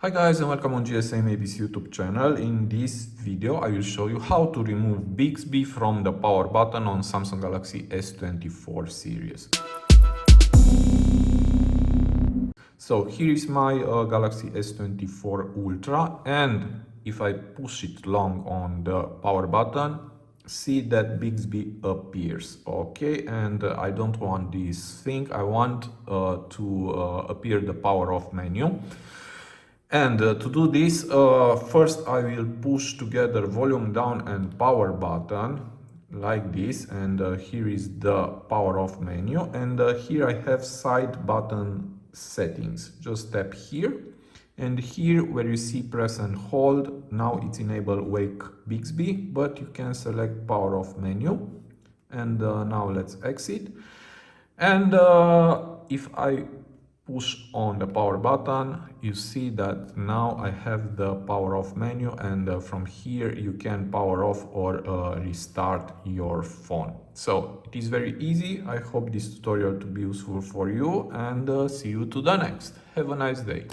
Hi guys and welcome on GSM ABC YouTube channel. In this video I will show you how to remove Bixby from the power button on Samsung Galaxy S24 series. So here is my Galaxy S24 Ultra, and if I push it long on the power button, see that Bixby appears, okay? And I don't want this thing, I want to appear the power off menu. And to do this, first I will push together volume down and power button like this, and here is the power off menu, and here I have side button settings. Just tap here, and here where you see press and hold, now it's enable wake Bixby, but you can select power off menu. And now let's exit. And if I push on the power button, you see that now I have the power off menu, and from here you can power off or restart your phone. So it is very easy. I hope this tutorial to be useful for you, and see you to the next. Have a nice day.